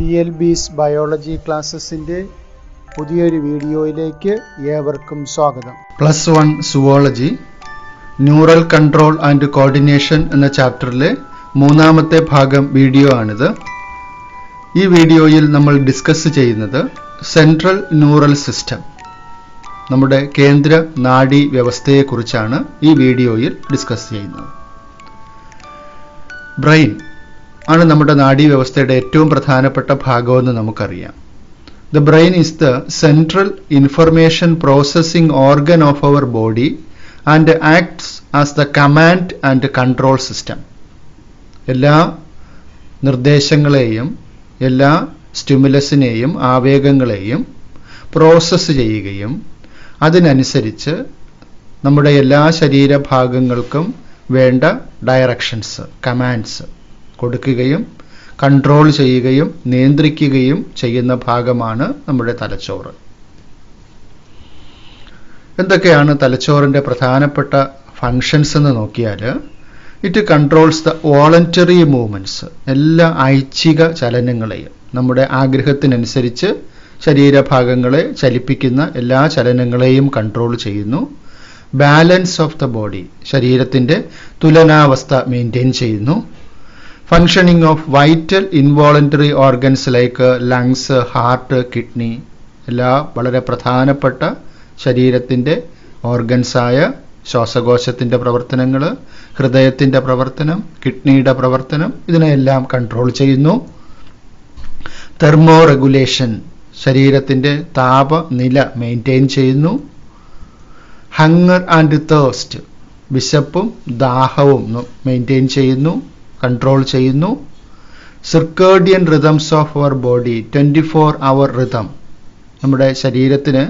TLB's biology ക്ലാസ്സസിൻ്റെ പുതിയൊരു വീഡിയോയിലേക്ക് ഏവർക്കും സ്വാഗതം. +1 zoology neural control and coordination എന്ന ചാപ്റ്ററിലെ മൂന്നാമത്തെ ഭാഗം വീഡിയോ ആണിത്. ഈ വീഡിയോയിൽ നമ്മൾ ഡിസ്കസ് ചെയ്യുന്നത് സെൻട്രൽ ന്യൂറൽ സിസ്റ്റം, നമ്മുടെ കേന്ദ്ര നാഡീ വ്യവസ്ഥയെക്കുറിച്ചാണ് ഈ വീഡിയോയിൽ ഡിസ്കസ് ചെയ്യുന്നത്. ബ്രെയിൻ ആണ് നമ്മുടെ നാഡീ വ്യവസ്ഥയുടെ ഏറ്റവും പ്രധാനപ്പെട്ട ഭാഗമെന്ന് നമുക്കറിയാം. The brain is the central information processing organ of our body and acts as the command and control system. എല്ലാ നിർദ്ദേശങ്ങളെയും എല്ലാ സ്റ്റിമുലസിനെയും ആവേഗങ്ങളെയും പ്രോസസ്സ് ചെയ്യുകയും അതിനനുസരിച്ച് നമ്മുടെ എല്ലാ ശരീരഭാഗങ്ങൾക്കും വേണ്ട ഡയറക്ഷൻസ്, കമാൻഡ്സ് കൊടുക്കുകയും കൺട്രോൾ ചെയ്യുകയും നിയന്ത്രിക്കുകയും ചെയ്യുന്ന ഭാഗമാണ് നമ്മുടെ തലച്ചോറ്. എന്തൊക്കെയാണ് തലച്ചോറിൻ്റെ പ്രധാനപ്പെട്ട ഫങ്ഷൻസ് എന്ന് നോക്കിയാൽ, it controls the voluntary movements, എല്ലാ ഐച്ഛിക ചലനങ്ങളെയും, നമ്മുടെ ആഗ്രഹത്തിനനുസരിച്ച് ശരീരഭാഗങ്ങളെ ചലിപ്പിക്കുന്ന എല്ലാ ചലനങ്ങളെയും കൺട്രോൾ ചെയ്യുന്നു. ബാലൻസ് ഓഫ് ദ ബോഡി, ശരീരത്തിൻ്റെ തുലനാവസ്ഥ മെയിൻറ്റെയിൻ ചെയ്യുന്നു. Functioning of vital involuntary organs like lungs, heart, kidney, എല്ലാ വളരെ പ്രധാനപ്പെട്ട ശരീരത്തിൻ്റെ ഓർഗൻസായ ശ്വാസകോശത്തിൻ്റെ പ്രവർത്തനങ്ങൾ, ഹൃദയത്തിൻ്റെ പ്രവർത്തനം, കിഡ്നിയുടെ പ്രവർത്തനം, ഇതിനെല്ലാം കൺട്രോൾ ചെയ്യുന്നു. തെർമോ റെഗുലേഷൻ, ശരീരത്തിൻ്റെ താപനില മെയിൻറ്റെയിൻ ചെയ്യുന്നു. ഹങ്ങർ ആൻഡ് തേഴ്സ്റ്റ്, വിശപ്പും ദാഹവും മെയിൻറ്റെയിൻ ചെയ്യുന്നു, കൺട്രോൾ ചെയ്യുന്നു. Circadian rhythms of our body, 24 hour rhythm, നമ്മുടെ ശരീരത്തിന്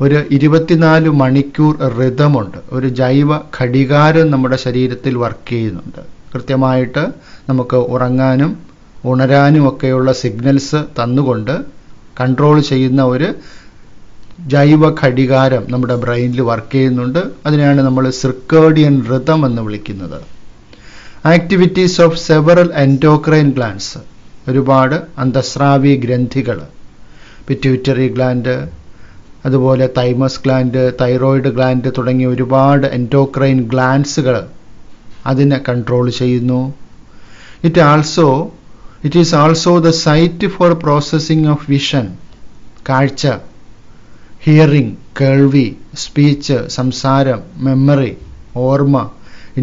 ഒരു 24 മണിക്കൂർ റിതമുണ്ട്. ഒരു ജൈവ ഘടികാരം നമ്മുടെ ശരീരത്തിൽ വർക്ക് ചെയ്യുന്നുണ്ട്. കൃത്യമായിട്ട് നമുക്ക് ഉറങ്ങാനും ഉണരാനും ഒക്കെയുള്ള സിഗ്നൽസ് തന്നുകൊണ്ട് കൺട്രോൾ ചെയ്യുന്ന ഒരു ജൈവ ഘടികാരം നമ്മുടെ ബ്രെയിനിൽ വർക്ക് ചെയ്യുന്നുണ്ട്. അതിനെയാണ് നമ്മൾ സിർക്കേഡിയൻ റിതം എന്ന് വിളിക്കുന്നത്. Activities of several endocrine glands, ഒരുപാട് അന്തസ്രാവി ഗ്രന്ഥികൾ, പിറ്റ്യൂട്ടറി ഗ്ലാൻഡ്, അതുപോലെ തൈമസ് ഗ്ലാൻഡ്, തൈറോയിഡ് ഗ്ലാൻഡ് തുടങ്ങിയ ഒരുപാട് എൻഡോക്രൈൻ ഗ്ലാൻഡ്സുകൾ അതിനെ കൺട്രോൾ ചെയ്യുന്നു. It is also the site for processing of vision, കാഴ്ച, ഹിയറിംഗ്, കേൾവി, സ്പീച്ച്, സംസാരം, മെമ്മറി, ഓർമ്മ,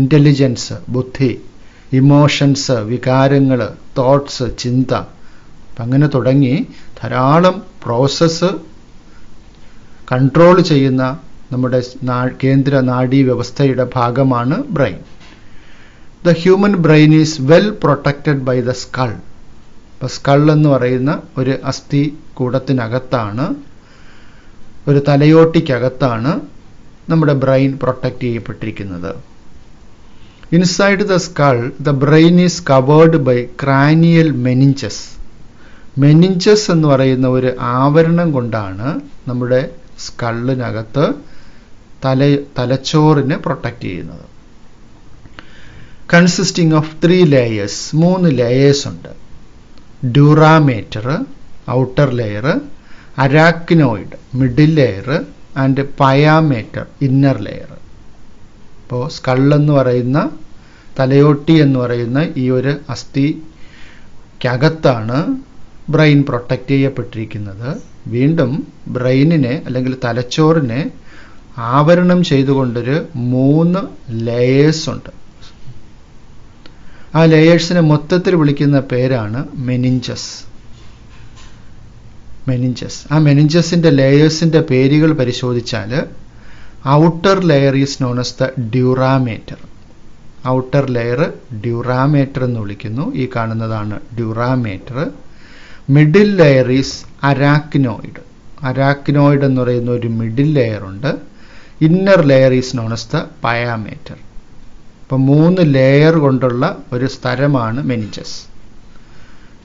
ഇൻ്റലിജൻസ്, ബുദ്ധി, ഇമോഷൻസ്, വികാരങ്ങൾ, തോട്ട്സ്, ചിന്ത, അങ്ങനെ തുടങ്ങി ധാരാളം പ്രോസസ്സ് കൺട്രോൾ ചെയ്യുന്ന നമ്മുടെ കേന്ദ്ര നാഡീ വ്യവസ്ഥയുടെ ഭാഗമാണ് brain. The human brain is well protected by the skull. ഇപ്പോൾ സ്കൾ എന്ന് പറയുന്ന ഒരു അസ്ഥി കൂടത്തിനകത്താണ്, ഒരു തലയോട്ടിക്കകത്താണ് നമ്മുടെ ബ്രെയിൻ പ്രൊട്ടക്റ്റ് ചെയ്യപ്പെട്ടിരിക്കുന്നത്. Inside the skull, the brain is covered by cranial meninges. Meninges എന്ന് പറയുന്ന ഒരു ആവരണം കൊണ്ടാണ് നമ്മുടെ സ്കള്ളിനകത്ത് തലച്ചോറിനെ പ്രൊട്ടക്റ്റ് ചെയ്യുന്നത്. കൺസിസ്റ്റിംഗ് ഓഫ് 3 layers, 3 ലേയേഴ്സ് ഉണ്ട്. Dura mater outer layer, arachnoid middle layer and pia mater inner layer. ഇപ്പോൾ സ്കള്ളെന്ന് പറയുന്ന തലയോട്ടി എന്ന് പറയുന്ന ഈ ഒരു അസ്ഥിക്കകത്താണ് ബ്രെയിൻ പ്രൊട്ടക്റ്റ് ചെയ്യപ്പെട്ടിരിക്കുന്നത്. വീണ്ടും ബ്രെയിനിനെ അല്ലെങ്കിൽ തലച്ചോറിനെ ആവരണം ചെയ്തുകൊണ്ടൊരു 3 ലേയേഴ്സ് ഉണ്ട്. ആ ലേയേഴ്സിനെ മൊത്തത്തിൽ വിളിക്കുന്ന പേരാണ് മെനിഞ്ചസ്. ആ മെനിഞ്ചസിൻ്റെ ലേയേഴ്സിൻ്റെ പേരുകൾ പരിശോധിച്ചാൽ outer layer is known as the dura mater. Outer layer dura mater എന്ന് വിളിക്കുന്നു. ഈ കാണുന്നതാണ് dura mater. Middle layer is arachnoid. Arachnoid എന്ന് പറയുന്ന ഒരു മിഡിൽ ലെയർ ഉണ്ട്. Inner layer is known as the pia mater. അപ്പം 3 ലെയർ കൊണ്ടുള്ള ഒരു സ്ഥലമാണ് മെനിഞ്ചസ്.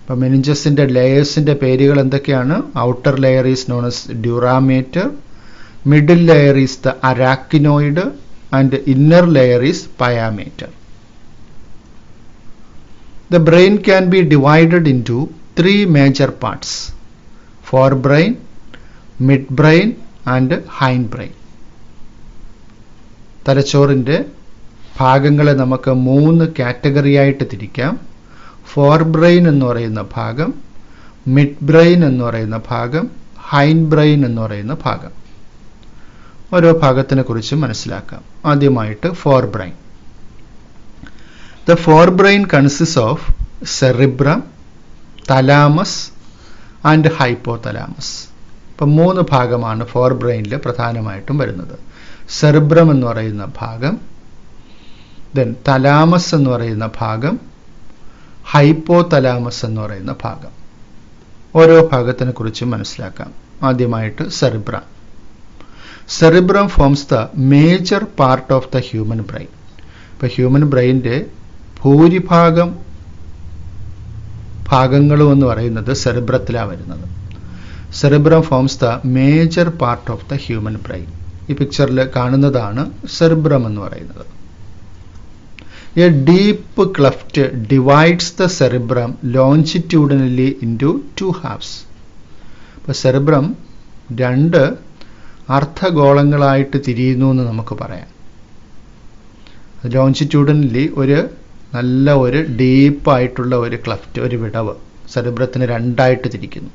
അപ്പം മെനിഞ്ചസിൻ്റെ ലേയേഴ്സിൻ്റെ പേരുകൾ എന്തൊക്കെയാണ്? Outer layer is known as dura mater, middle layer is the arachnoid and inner layer is pyometer. The brain can be divided into three major parts: forebrain, midbrain and hindbrain. തലച്ചോറിൻ്റെ ഭാഗങ്ങളെ നമുക്ക് 3 കാറ്റഗറിയായിട്ട് തിരിക്കാം. ഫോർബ്രെയിൻ എന്ന് പറയുന്ന ഭാഗം, മിഡ് ബ്രെയിൻ എന്ന് പറയുന്ന ഭാഗം, ഹൈൻഡ് ബ്രെയിൻ എന്ന് പറയുന്ന ഭാഗം. ഓരോ ഭാഗത്തിനെ കുറിച്ച് മനസ്സിലാക്കാം. ആദ്യമായിട്ട് ഫോർബ്രെയിൻ. The forebrain consists of cerebrum, thalamus and hypothalamus. ഇപ്പം 3 ഭാഗമാണ് ഫോർബ്രെയിനിൽ പ്രധാനമായിട്ടും വരുന്നത്. സെറിബ്രം എന്ന് പറയുന്ന ഭാഗം, ദെൻ തലാമസ് എന്ന് പറയുന്ന ഭാഗം, ഹൈപ്പോതലാമസ് എന്ന് പറയുന്ന ഭാഗം. ഓരോ ഭാഗത്തിനെ കുറിച്ച് മനസ്സിലാക്കാം. ആദ്യമായിട്ട് cerebrum. Cerebrum forms the major part of the human brain. ഇപ്പോൾ ഹ്യൂമൻ ബ്രെയിൻ്റെ ഭൂരിഭാഗം ഭാഗങ്ങളും എന്ന് പറയുന്നത് സെറിബ്രത്തിലാണ് വരുന്നത്. Cerebrum forms the major part of the human brain. ഈ പിക്ചറിൽ കാണുന്നതാണ് സെറിബ്രം എന്ന് പറയുന്നത്. A deep cleft divides the cerebrum longitudinally 2 halves. ഇപ്പോൾ സെറിബ്രം 2 അർദ്ധഗോളങ്ങളായിട്ട് തിരിയുന്നു എന്ന് നമുക്ക് പറയാം. ലോഞ്ചിറ്റ്യൂഡിനലി നല്ല ഒരു ഡീപ്പായിട്ടുള്ള ഒരു ക്ലെഫ്റ്റ്, ഒരു വിടവ് സെറിബ്രത്തിന് 2ആയിട്ട് തിരിക്കുന്നു.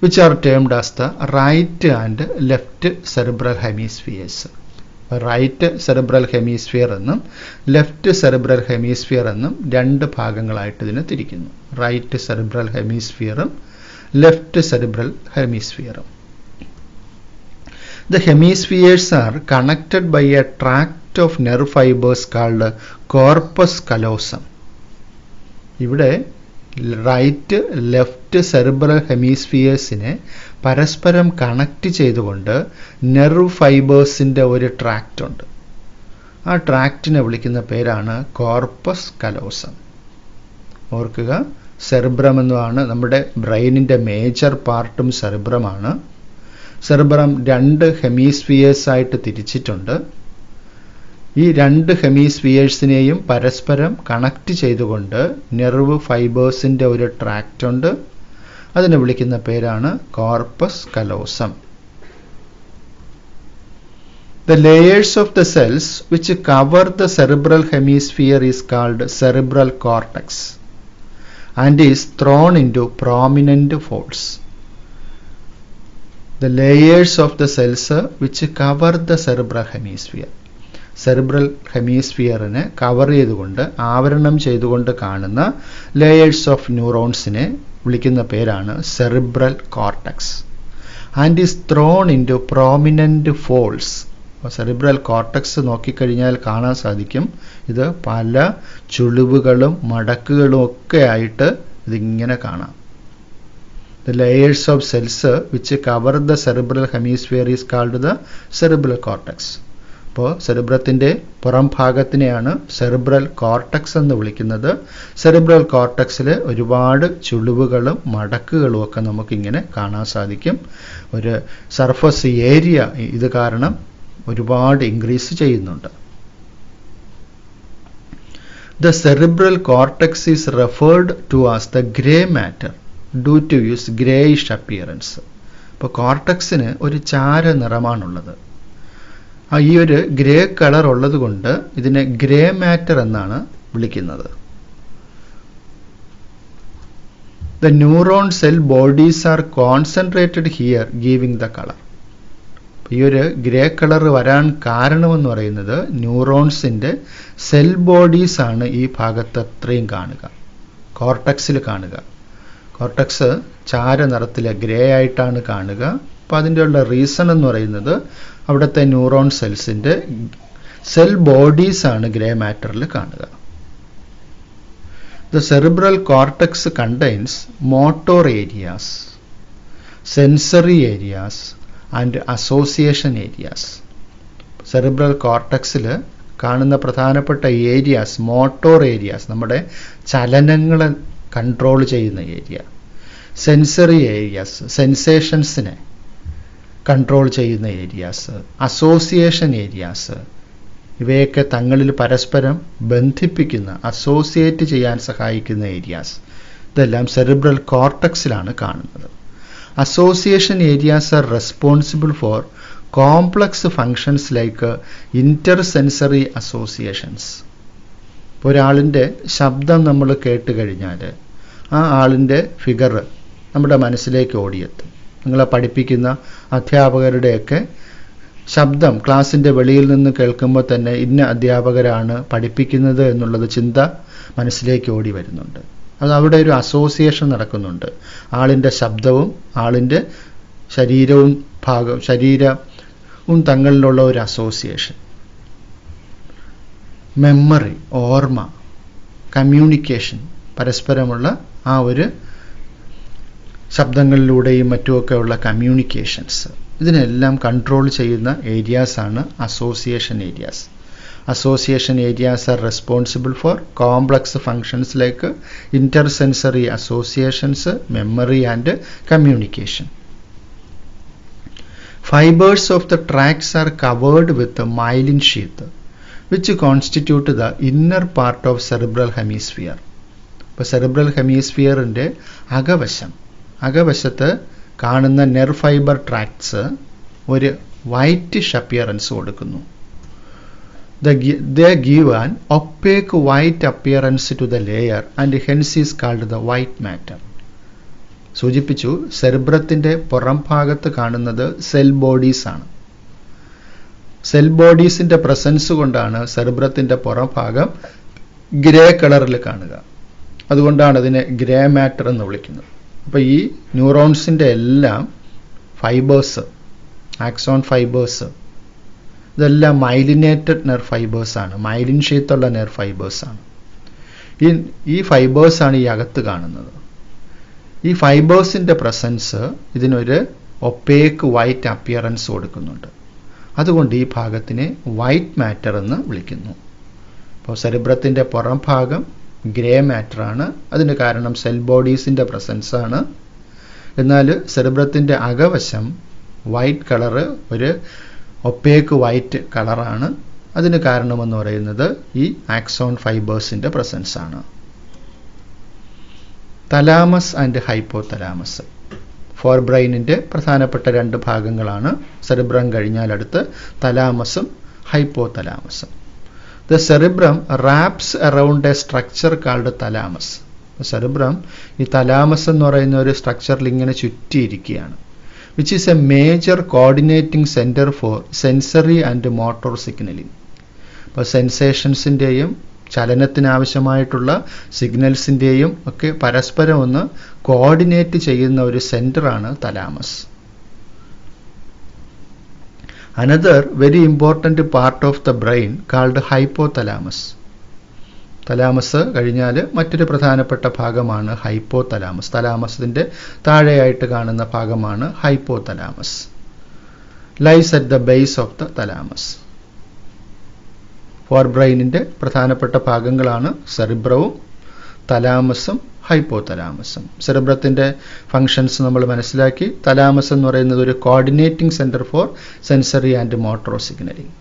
which are termed as the right and left cerebral hemispheres. Right cerebral hemisphere എന്നും ലെഫ്റ്റ് സെറിബ്രൽ ഹെമിസ്ഫിയർ എന്നും 2 ഭാഗങ്ങളായിട്ട് ഇതിനെ തിരിക്കുന്നു. റൈറ്റ് സെറിബ്രൽ ഹെമിസ്ഫിയറും ലെഫ്റ്റ് സെറിബ്രൽ ഹെമിസ്ഫിയറും. The hemispheres are connected by a tract of nerve fibers called corpus callosum. ഇവിടെ right left cerebral ഹെമിസ്ഫിയേഴ്സിനെ പരസ്പരം connect ചെയ്തുകൊണ്ട് നെർവ് ഫൈബേഴ്സിൻ്റെ ഒരു ട്രാക്റ്റ് ഉണ്ട്. ആ ട്രാക്റ്റിനെ വിളിക്കുന്ന പേരാണ് കോർപ്പസ് കലോസം. ഓർക്കുക, സെറിബ്രം എന്നുമാണ് നമ്മുടെ ബ്രെയിനിൻ്റെ മേജർ പാർട്ടും സെറിബ്രമാണ്. സെറിബ്രം 2 ഹെമിസ്ഫിയേഴ്സ് ആയിട്ട് തിരിച്ചിട്ടുണ്ട്. ഈ 2 ഹെമിസ്ഫിയേഴ്സിനെയും പരസ്പരം കണക്ട് ചെയ്തുകൊണ്ട് നെർവ് ഫൈബേഴ്സിൻ്റെ ഒരു ട്രാക്റ്റ് ഉണ്ട്. അതിനെ വിളിക്കുന്ന പേരാണ് corpus callosum. The layers of the cells which cover the cerebral hemisphere is called cerebral cortex and is thrown into prominent folds. The layers of the cells which cover the cerebral hemisphere. Cerebral ഹെമിസ്ഫിയറിനെ cover ചെയ്തുകൊണ്ട്, ആവരണം ചെയ്തുകൊണ്ട് കാണുന്ന layers of ന്യൂറോൺസിനെ വിളിക്കുന്ന പേരാണ് cerebral cortex. And is thrown into prominent folds. Cerebral cortex നോക്കിക്കഴിഞ്ഞാൽ കാണാൻ സാധിക്കും, ഇത് പല ചുളിവുകളും മടക്കുകളും ഒക്കെ ആയിട്ട് ഇതിങ്ങനെ കാണാം. The layers of cells which cover the cerebral hemisphere is called the cerebral cortex. അപ്പോൾ സെറിബ്രത്തിൻ്റെ പുറം ഭാഗത്തിനെയാണ് സെറിബ്രൽ കോർട്ടക്സ് എന്ന് വിളിക്കുന്നത്. സെറിബ്രൽ കോർട്ടക്സിൽ ഒരുപാട് ചുളിവുകളും മടക്കുകളും ഒക്കെ നമുക്കിങ്ങനെ കാണാൻ സാധിക്കും. ഒരു സർഫസ് ഏരിയ ഇത് കാരണം ഒരുപാട് ഇൻക്രീസ് ചെയ്യുന്നുണ്ട്. The cerebral cortex is referred to as the grey matter due to its greyish appearance. ഇപ്പോൾ കോർട്ടക്സിന് ഒരു ചാര നിറമാണുള്ളത്. ഈ ഒരു ഗ്രേ കളർ ഉള്ളത് കൊണ്ട് ഇതിനെ ഗ്രേ മാറ്റർ എന്നാണ് വിളിക്കുന്നത്. The neuron cell bodies are concentrated here giving the color. ഈ ഒരു ഗ്രേ കളർ വരാൻ കാരണമെന്ന് പറയുന്നത് ന്യൂറോൺസിൻ്റെ സെൽ ബോഡീസ് ആണ് ഈ ഭാഗത്ത് അത്രയും കാണുക, കോർട്ടക്സിൽ കാണുക. കോർട്ടക്സ് ചാര നിറത്തിൽ ഗ്രേ ആയിട്ടാണ് കാണുക. അപ്പോൾ അതിൻ്റെ ഉള്ള റീസൺ എന്ന് പറയുന്നത് അവിടുത്തെ ന്യൂറോൺ സെൽസിൻ്റെ സെൽ ബോഡീസ് ആണ് ഗ്രേ മാറ്ററിൽ കാണുക. The cerebral cortex contains motor areas, sensory areas and association areas. Cerebral കോർട്ടക്സിൽ കാണുന്ന പ്രധാനപ്പെട്ട ഏരിയാസ്, മോട്ടോർ ഏരിയാസ്, നമ്മുടെ ചലനങ്ങളെ കൺട്രോൾ ചെയ്യുന്ന ഏരിയ. സെൻസറി ഏരിയാസ്, സെൻസേഷൻസിനെ കൺട്രോൾ ചെയ്യുന്ന ഏരിയാസ്. അസോസിയേഷൻ ഏരിയാസ്, ഇവയൊക്കെ തങ്ങളിൽ പരസ്പരം ബന്ധിപ്പിക്കുന്ന, അസോസിയേറ്റ് ചെയ്യാൻ സഹായിക്കുന്ന ഏരിയാസ്. ഇതെല്ലാം സെറിബ്രൽ കോർട്ടക്സിലാണ് കാണുന്നത്. Association areas are responsible for complex functions like intersensory associations. ഒരാളിൻ്റെ ശബ്ദം നമ്മൾ കേട്ട് കഴിഞ്ഞാൽ ആ ആളിൻ്റെ ഫിഗർ നമ്മുടെ മനസ്സിലേക്ക് ഓടിയെത്തും. നിങ്ങളെ പഠിപ്പിക്കുന്ന അധ്യാപകരുടെയൊക്കെ ശബ്ദം ക്ലാസ്സിൻ്റെ വെളിയിൽ നിന്ന് കേൾക്കുമ്പോൾ തന്നെ ഇന്ന അധ്യാപകരാണ് പഠിപ്പിക്കുന്നത് എന്നുള്ളത് ചിന്ത മനസ്സിലേക്ക് ഓടി വരുന്നുണ്ട്. അത് അവിടെ ഒരു അസോസിയേഷൻ നടക്കുന്നുണ്ട്. ആളിൻ്റെ ശബ്ദവും ആളിൻ്റെ ശരീരവും തങ്ങളിലുള്ള ഒരു അസോസിയേഷൻ. മെമ്മറി, ഓർമ്മ, കമ്മ്യൂണിക്കേഷൻ, പരസ്പരമുള്ള ആ ഒരു ശബ്ദങ്ങളിലൂടെയും മറ്റുമൊക്കെയുള്ള കമ്മ്യൂണിക്കേഷൻസ്, ഇതിനെല്ലാം കൺട്രോൾ ചെയ്യുന്ന ഏരിയാസാണ് association areas. Association areas are responsible for complex functions like intersensory associations, memory and communication. Fibers of the tracts are covered with a myelin sheath which constitute the inner part of cerebral hemisphere. ഇപ്പോൾ cerebral ഹെമിസ്ഫിയറിൻ്റെ അകവശത്ത് കാണുന്ന nerve fibre ട്രാക്ട്സ് ഒരു whitish appearance കൊടുക്കുന്നു. They give an opaque white appearance to the layer and hence is called the white matter. സൂചിപ്പിച്ചു, സെറിബ്രത്തിൻ്റെ പുറം ഭാഗത്ത് കാണുന്നത് cell bodies ആണ്. Cell ബോഡീസിൻ്റെ presence കൊണ്ടാണ് സെറിബ്രത്തിൻ്റെ പുറം ഭാഗം ഗ്രേ കളറിൽ കാണുക. അതുകൊണ്ടാണ് അതിനെ ഗ്രേ മാറ്റർ എന്ന് വിളിക്കുന്നത്. അപ്പോൾ ഈ ന്യൂറോൺസിൻ്റെ എല്ലാം ഫൈബേഴ്സ്, ആക്സോൺ ഫൈബേഴ്സ്, ഇതെല്ലാം മൈലിനേറ്റഡ് നെർവ് ഫൈബേഴ്സാണ്, മൈലിൻ ഷീത്തുള്ള നെർവ് ഫൈബേഴ്സാണ്. ഈ ഫൈബേഴ്സാണ് ഈ അകത്ത് കാണുന്നത്. ഈ ഫൈബേഴ്സിൻ്റെ പ്രസൻസ് ഇതിനൊരു ഒപ്പേക്ക് വൈറ്റ് അപ്പിയറൻസ് കൊടുക്കുന്നുണ്ട്. അതുകൊണ്ട് ഈ ഭാഗത്തിനെ വൈറ്റ് മാറ്റർ എന്ന് വിളിക്കുന്നു. അപ്പോൾ സെറിബ്രത്തിൻ്റെ പുറം ഭാഗം ഗ്രേ മാറ്ററാണ്. അതിന് കാരണം സെൽ ബോഡീസിൻ്റെ പ്രസൻസാണ്. എന്നാൽ സെറിബ്രത്തിൻ്റെ അകവശം വൈറ്റ് കളറ്, ഒരു ഒപ്പേക്ക് വൈറ്റ് കളറാണ്. അതിന് കാരണമെന്ന് പറയുന്നത് ഈ ആക്സോൺ ഫൈബേഴ്സിൻ്റെ പ്രസൻസാണ്. തലാമസ് ആൻഡ് ഹൈപ്പോതലാമസ് ഫോർ ബ്രെയിനിൻ്റെ പ്രധാനപ്പെട്ട രണ്ട് ഭാഗങ്ങളാണ്. സെറിബ്രം കഴിഞ്ഞാൽ അടുത്ത് തലാമസും ഹൈപ്പോതലാമസും. The cerebrum wraps around a structure called thalamus. Cerebrum ഈ തലാമസ് എന്ന് പറയുന്ന ഒരു സ്ട്രക്ചറിൽ ഇങ്ങനെ ചുറ്റിയിരിക്കുകയാണ്. which is a major coordinating center for sensory and motor signaling. അപ്പോൾ സെൻസേഷൻസിൻ്റെയും ചലനത്തിനാവശ്യമായിട്ടുള്ള സിഗ്നൽസിൻ്റെയും ഒക്കെ പരസ്പരം ഒന്ന് കോർഡിനേറ്റ് ചെയ്യുന്ന ഒരു സെൻറ്ററാണ് thalamus. Another very important part of the brain called hypothalamus. Thalamus കഴിഞ്ഞാൽ മറ്റൊരു പ്രധാനപ്പെട്ട ഭാഗമാണ് ഹൈപ്പോതലാമസ്. തലാമസിൻ്റെ താഴെയായിട്ട് കാണുന്ന ഭാഗമാണ് hypothalamus. Lies at the base of the thalamus. ഫോർ ബ്രെയിനിൻ്റെ പ്രധാനപ്പെട്ട ഭാഗങ്ങളാണ് സെറിബ്രവും തലാമസും ഹൈപ്പോതലാമസും. സെറിബ്രത്തിൻ്റെ ഫങ്ഷൻസ് നമ്മൾ മനസ്സിലാക്കി. തലാമസ് എന്ന് പറയുന്നത് ഒരു coordinating centre for sensory and motor signalling.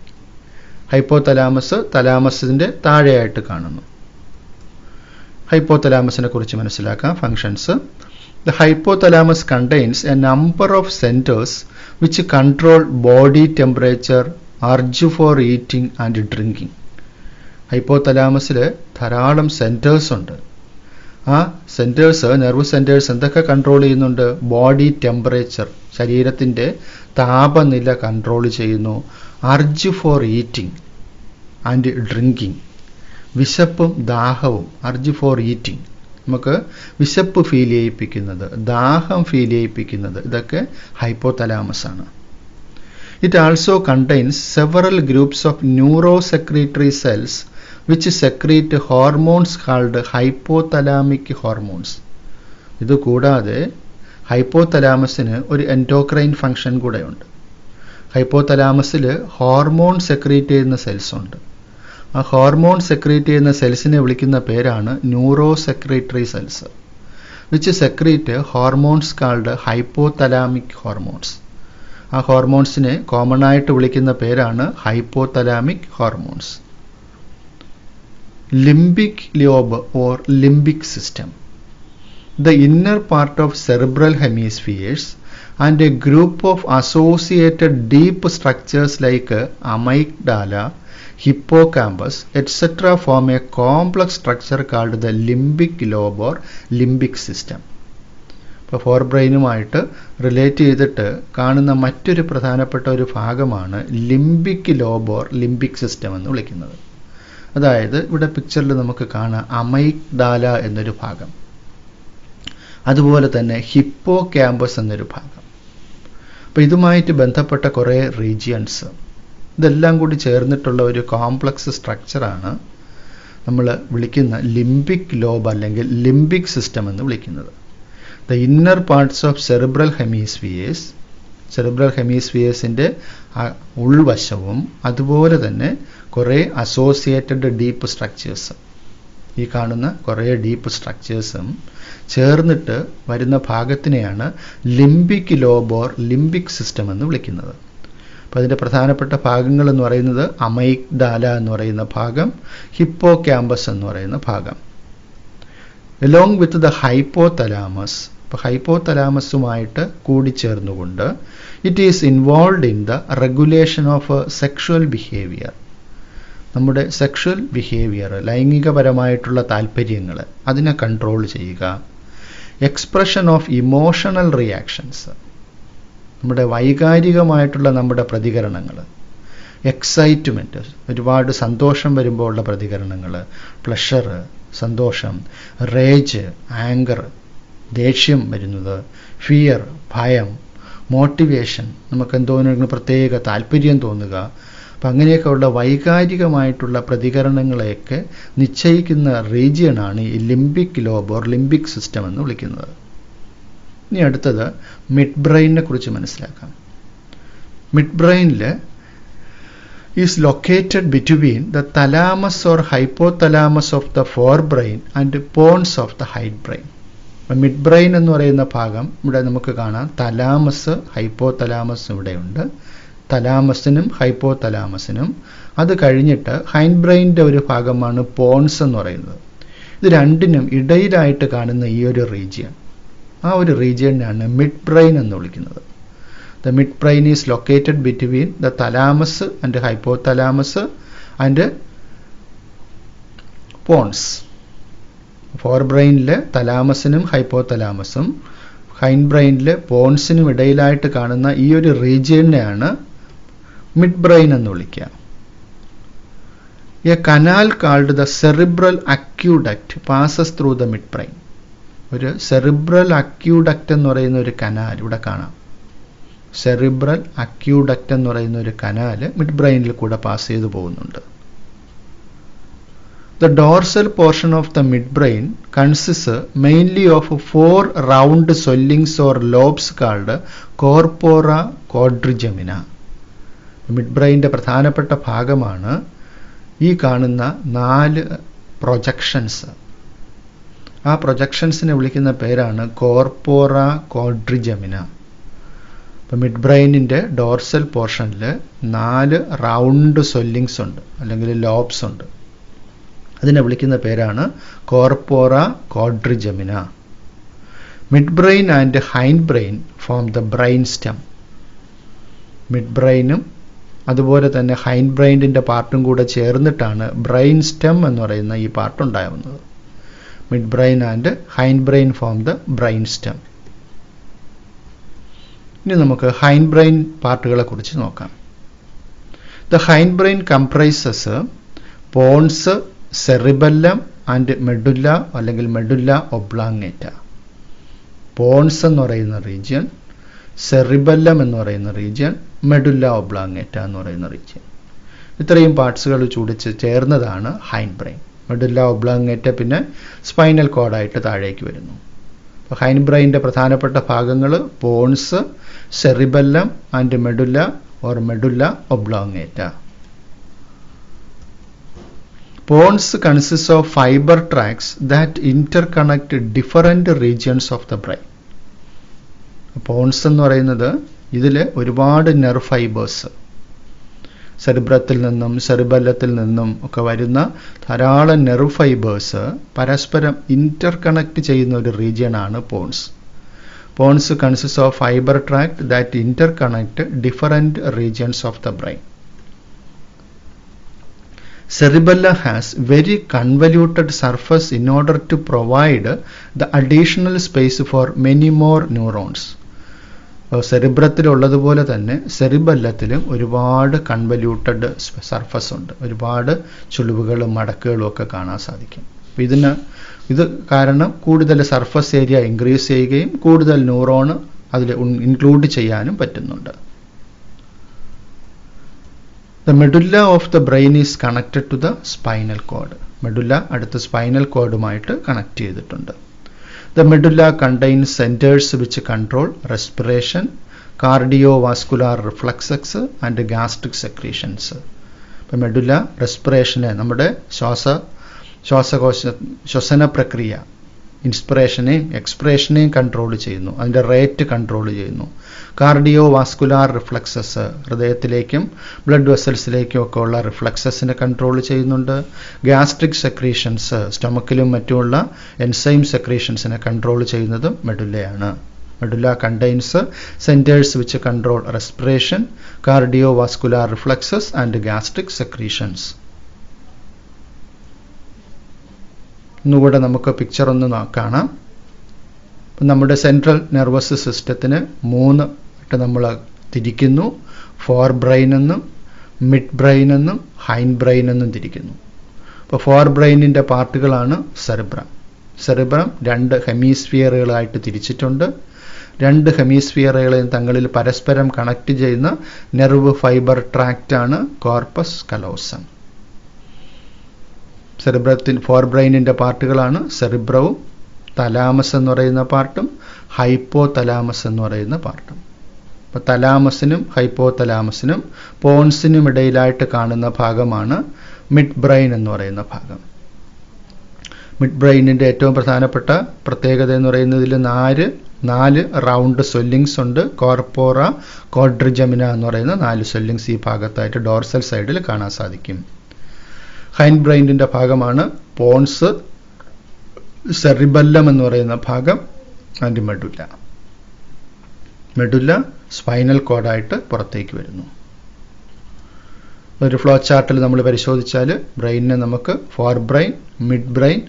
Hypothalamus തലാമസിൻ്റെ താഴെയായിട്ട് കാണുന്നു. ഹൈപ്പോതലാമസിനെ കുറിച്ച് മനസ്സിലാക്കാം. Functions. The hypothalamus contains a number of centres which control body temperature, urge for eating and drinking. ഹൈപ്പോതലാമസിൽ ധാരാളം സെൻറ്റേഴ്സ് ഉണ്ട്. ആ സെൻറ്റേഴ്സ്, നെർവ് സെൻറ്റേഴ്സ് എന്തൊക്കെ കൺട്രോൾ ചെയ്യുന്നുണ്ട്? ബോഡി ടെമ്പറേച്ചർ, ശരീരത്തിൻ്റെ താപനില കൺട്രോൾ ചെയ്യുന്നു. Urge for eating and drinking, വിശപ്പും ദാഹവും. അർജ് ഫോർ ഈറ്റിംഗ്, നമുക്ക് വിശപ്പ് ഫീൽ ചെയ്യിപ്പിക്കുന്നത്, ദാഹം ഫീൽ ചെയ്യിപ്പിക്കുന്നത്, ഇതൊക്കെ ഹൈപ്പോതലാമസ് ആണ്. It also contains several groups of neurosecretory cells which secrete hormones called hypothalamic hormones. ഇതുകൂടാതെ ഹൈപ്പോതലാമസിന് ഒരു എൻഡോക്രൈൻ ഫംഗ്ഷൻ കൂടെയുണ്ട്. ഹൈപ്പോതലാമസിൽ ഹോർമോൺ സെക്രീറ്റ് ചെയ്യുന്ന സെൽസ് ഉണ്ട്. ആ ഹോർമോൺ സെക്രീറ്റ് ചെയ്യുന്ന സെൽസിനെ വിളിക്കുന്ന പേരാണ് neurosecretory cells. Which secrete hormones called hypothalamic hormones. ആ ഹോർമോൺസിനെ കോമൺ ആയിട്ട് വിളിക്കുന്ന പേരാണ് hypothalamic hormones. Limbic lobe or limbic system. the inner part of cerebral hemispheres and a group of associated deep structures like amygdala, hippocampus, etc. form a complex structure called the limbic lobe or limbic system. ഇപ്പോൾ four ബ്രെയിനുമായിട്ട് relate ചെയ്തിട്ട് കാണുന്ന മറ്റൊരു പ്രധാനപ്പെട്ട ഒരു ഭാഗമാണ് limbic lobe or limbic system എന്ന് വിളിക്കുന്നത്. അതായത് ഇവിടെ പിക്ചറിൽ നമുക്ക് കാണാം അമൈഗ്ഡാല എന്നൊരു ഭാഗം, അതുപോലെ തന്നെ ഹിപ്പോ ക്യാമ്പസ് എന്നൊരു ഭാഗം. അപ്പോൾ ഇതുമായിട്ട് ബന്ധപ്പെട്ട കുറേ റീജിയൻസ്, ഇതെല്ലാം കൂടി ചേർന്നിട്ടുള്ള ഒരു കോംപ്ലക്സ് സ്ട്രക്ചറാണ് നമ്മൾ വിളിക്കുന്ന ലിംബിക് ലോബ് അല്ലെങ്കിൽ ലിംബിക് സിസ്റ്റം എന്ന് വിളിക്കുന്നത്. The inner parts of cerebral hemispheresന്റെ ഉൾവശവും അതുപോലെ തന്നെ കുറേ അസോസിയേറ്റഡ് ഡീപ്പ് സ്ട്രക്ചേഴ്സ്, ഈ കാണുന്ന കുറേ ഡീപ്പ് സ്ട്രക്ചേഴ്സും ചേർന്നിട്ട് വരുന്ന ഭാഗത്തിനെയാണ് limbic lobe or limbic system എന്ന് വിളിക്കുന്നത്. അപ്പോൾ അതിൻ്റെ പ്രധാനപ്പെട്ട ഭാഗങ്ങൾ എന്ന് പറയുന്നത് അമൈഗ്ഡാല എന്ന് പറയുന്ന ഭാഗം, ഹിപ്പോ ക്യാമ്പസ് എന്ന് പറയുന്ന ഭാഗം, along with the hypothalamus. അപ്പോൾ ഹൈപ്പോതലാമസുമായിട്ട് കൂടിച്ചേർന്നുകൊണ്ട് it is involve in the regulation of sexual behaviour. നമ്മുടെ സെക്ഷുവൽ ബിഹേവിയർ, ലൈംഗികപരമായിട്ടുള്ള താല്പര്യങ്ങൾ, അതിനെ കൺട്രോൾ ചെയ്യുക. എക്സ്പ്രഷൻ ഓഫ് ഇമോഷണൽ റിയാക്ഷൻസ്, നമ്മുടെ വൈകാരികമായിട്ടുള്ള നമ്മുടെ പ്രതികരണങ്ങൾ. എക്സൈറ്റ്മെൻറ്റ്, ഒരുപാട് സന്തോഷം വരുമ്പോൾ ഉള്ള പ്രതികരണങ്ങൾ, പ്ലഷർ, സന്തോഷം. റേജ്, ആങ്കർ, ദേഷ്യം വരുന്നത്. ഫിയർ, ഭയം. മോട്ടിവേഷൻ, നമുക്ക് എന്തോന്നെങ്കിലും പ്രത്യേക താല്പര്യം തോന്നുക. അപ്പം അങ്ങനെയൊക്കെ ഉള്ള വൈകാരികമായിട്ടുള്ള പ്രതികരണങ്ങളെയൊക്കെ നിശ്ചയിക്കുന്ന റീജിയനാണ് ഈ limbic lobe or limbic system എന്ന് വിളിക്കുന്നത്. ഇനി അടുത്തത് മിഡ് ബ്രെയിനിനെ കുറിച്ച് മനസ്സിലാക്കാം. മിഡ് ബ്രെയിനിൽ is located between the thalamus or hypothalamus of the forebrain and pons of the hindbrain. Mid brain എന്ന് പറയുന്ന ഭാഗം ഇവിടെ നമുക്ക് കാണാം. തലാമസ്, ഹൈപ്പോതലാമസ് ഇവിടെയുണ്ട്. തലാമസിനും ഹൈപ്പോതലാമസിനും, അത് കഴിഞ്ഞിട്ട് ഹൈൻഡ് ബ്രെയിനിൻ്റെ ഒരു ഭാഗമാണ് പോൺസ് എന്ന് പറയുന്നത്. ഇത് രണ്ടിനും ഇടയിലായിട്ട് കാണുന്ന ഈ ഒരു റീജിയൻ, ആ ഒരു റീജിയനാണ് മിഡ് ബ്രെയിൻ എന്ന് വിളിക്കുന്നത്. The midbrain is located between the thalamus and hypothalamus and pons. ഫോർബ്രെയിനിൽ തലാമസിനും ഹൈപ്പോതലാമസും ഹൈൻഡ് ബ്രെയിനിൽ പോൺസിനും ഇടയിലായിട്ട് കാണുന്ന ഈ ഒരു റീജിയനെയാണ് മിഡ് ബ്രെയിൻ എന്ന് വിളിക്കുക. A canal called the cerebral aqueduct passes through the mid brain. ഒരു സെറിബ്രൽ അക്യൂഡക്റ്റ് എന്ന് പറയുന്ന ഒരു കനാൽ ഇവിടെ കാണാം. സെറിബ്രൽ അക്യൂഡക്റ്റ് എന്ന് പറയുന്ന ഒരു കനാല് മിഡ് ബ്രെയിനിൽ കൂടെ പാസ് ചെയ്തു പോകുന്നുണ്ട്. The dorsal portion of the midbrain consists mainly of 4 round swellings or lobes called corpora quadrigemina. മിഡ്ബ്രെയിൻ്റെ പ്രധാനപ്പെട്ട ഭാഗമാണ് ഈ കാണുന്ന 4 പ്രൊജക്ഷൻസ്. ആ പ്രൊജക്ഷൻസിനെ വിളിക്കുന്ന പേരാണ് കോർപ്പോറ ക്വാഡ്രിജമിന. ഇപ്പോൾ മിഡ് ബ്രെയിനിൻ്റെ ഡോർസൽ പോർഷനിൽ 4 റൗണ്ട് സ്വെല്ലിങ്സ് ഉണ്ട്, അല്ലെങ്കിൽ ലോബ്സ് ഉണ്ട്. അതിനെ വിളിക്കുന്ന പേരാണ് corpora quadrigemina. Midbrain and hindbrain form the brain stem. മിഡ് ബ്രെയിനും അതുപോലെ തന്നെ ഹൈൻഡ് ബ്രെയിനിൻ്റെ പാർട്ടും കൂടെ ചേർന്നിട്ടാണ് ബ്രെയിൻ സ്റ്റെം എന്ന് പറയുന്ന ഈ പാർട്ട് ഉണ്ടാവുന്നത്. Midbrain and hindbrain form the brain stem. ഇനി നമുക്ക് ഹൈൻഡ് ബ്രെയിൻ പാർട്ടുകളെ കുറിച്ച് നോക്കാം. The hindbrain comprises pons, cerebellum and medulla അല്ലെങ്കിൽ മെഡുല്ല ഒബ്ലാങ്ങേറ്റ. പോൺസ് എന്ന് പറയുന്ന റീജിയൻ, സെറിബെല്ലം എന്ന് പറയുന്ന റീജിയൻ, മെഡുല്ല ഒബ്ലാങ്ങേറ്റ എന്ന് പറയുന്ന റീജിയൻ. ഇത്രയും പാർട്സുകൾ ചൂടിച്ച് ചേർന്നതാണ് ഹൈൻഡ് ബ്രെയിൻ. മെഡുല്ല ഒബ്ലാങ്ങേറ്റ പിന്നെ സ്പൈനൽ കോഡായിട്ട് താഴേക്ക് വരുന്നു. അപ്പോൾ ഹൈൻഡ് ബ്രെയിനിൻ്റെ പ്രധാനപ്പെട്ട ഭാഗങ്ങൾ pons, cerebellum and medulla or medulla oblongata. Pons consists of fiber tracts that interconnect different regions of the brain. Pons എന്ന് പറയുന്നത് ഇതിൽ ഒരുപാട് നെർവ് ഫൈബേഴ്സ്, സെറിബ്രത്തിൽ നിന്നും സെറിബല്ലത്തിൽ നിന്നും ഒക്കെ വരുന്ന ധാരാളം നെർവ് ഫൈബേഴ്സ് പരസ്പരം ഇന്റർകണക്ട് ചെയ്യുന്ന ഒരു റീജിയനാണ് pons. Pons consist of fibre tract that interconnect different regions of the brain. Cerebellum has very convoluted surface in order to provide the additional space for many more neurons. സെറിബ്രത്തിലുള്ളതുപോലെ തന്നെ സെറിബല്ലത്തിലും ഒരുപാട് convoluted surface ഉണ്ട്, ഒരുപാട് ചുളിവുകളും മടക്കുകളും ഒക്കെ കാണാൻ സാധിക്കും. ഇത് കാരണം കൂടുതൽ സർഫസ് ഏരിയ ഇൻക്രീസ് ചെയ്യുകയും കൂടുതൽ ന്യൂറോണ് അതിൽ ഇൻക്ലൂഡ് ചെയ്യാനും പറ്റുന്നുണ്ട്. The medulla of the brain is connected to the spinal cord. Medulla അടുത്ത സ്പൈനൽ കോഡുമായിട്ട് കണക്ട് ചെയ്തിട്ടുണ്ട്. The medulla contains centers which control respiration, cardiovascular reflexes and gastric secretions. അപ്പോൾ medulla റെസ്പിറേഷനെ, നമ്മുടെ ശ്വസന പ്രക്രിയ, ഇൻസ്പിറേഷനെയും എക്സ്പിറേഷനെയും കൺട്രോൾ ചെയ്യുന്നു, അതിൻ്റെ റേറ്റ് കൺട്രോൾ ചെയ്യുന്നു. കാർഡിയോവാസ്കുലാർ റിഫ്ലക്സസ്, ഹൃദയത്തിലേക്കും ബ്ലഡ് വെസൽസിലേക്കും ഒക്കെ ഉള്ള റിഫ്ലക്സസിനെ കൺട്രോൾ ചെയ്യുന്നുണ്ട്. ഗ്യാസ്ട്രിക് സെക്രീഷൻസ്, സ്റ്റൊമക്കിലും മറ്റുമുള്ള എൻസൈം സെക്രീഷൻസിനെ കൺട്രോൾ ചെയ്യുന്നതും മെഡുല്ലയാണ്. Medulla contains centres which control respiration, cardiovascular reflexes and gastric secretions. ഒന്നുകൂടെ നമുക്ക് പിക്ചർ ഒന്ന് കാണാം. നമ്മുടെ സെൻട്രൽ നെർവസ് സിസ്റ്റത്തിന് 3 ആയിട്ട് നമ്മൾ തിരിക്കുന്നു. ഫോർ ബ്രെയിൻ എന്നും മിഡ് ബ്രെയിൻ എന്നും ഹൈൻഡ് ബ്രെയിൻ എന്നും തിരിക്കുന്നു. അപ്പോൾ ഫോർ ബ്രെയിനിൻ്റെ പാർട്ടുകളാണ് സെറിബ്രം. സെറിബ്രം 2 ഹെമിസ്ഫിയറുകളായിട്ട് തിരിച്ചിട്ടുണ്ട്. 2 ഹെമിസ്ഫിയറുകളെയും തങ്ങളിൽ പരസ്പരം കണക്ട് ചെയ്യുന്ന നെർവ് ഫൈബർ ട്രാക്റ്റാണ് കോർപ്പസ് കലോസം. ഫോർ ബ്രെയിനിൻ്റെ പാർട്ടുകളാണ് സെറിബ്രവും തലാമസ് എന്ന് പറയുന്ന പാർട്ടും ഹൈപ്പോ തലാമസ് എന്ന് പറയുന്ന പാർട്ടും. അപ്പോൾ തലാമസിനും ഹൈപ്പോ തലാമസിനും പോൺസിനും ഇടയിലായിട്ട് കാണുന്ന ഭാഗമാണ് മിഡ് ബ്രെയിൻ എന്ന് പറയുന്ന ഭാഗം. മിഡ് ബ്രെയിനിൻ്റെ ഏറ്റവും പ്രധാനപ്പെട്ട പ്രത്യേകത എന്ന് പറയുന്നത് ഇതിൽ 4 റൗണ്ട് സ്വെല്ലിങ്സ് ഉണ്ട്. കോർപ്പോറ ക്വാഡ്രിജമിന എന്ന് പറയുന്ന 4 സ്വെല്ലിങ്സ് ഈ ഭാഗത്തായിട്ട് ഡോർസൽ സൈഡിൽ കാണാൻ സാധിക്കും. ഹൈൻഡ് ബ്രെയിനിൻ്റെ ഭാഗമാണ് പോൺസ്, സെറിബല്ലം എന്ന് പറയുന്ന ഭാഗം ആൻഡ് മെഡുല്ല. മെഡുല്ല സ്പൈനൽ കോഡായിട്ട് പുറത്തേക്ക് വരുന്നു. ഒരു ഫ്ലോ ചാർട്ടിൽ നമ്മൾ പരിശോധിച്ചാൽ ബ്രെയിനിനെ നമുക്ക് forebrain, midbrain,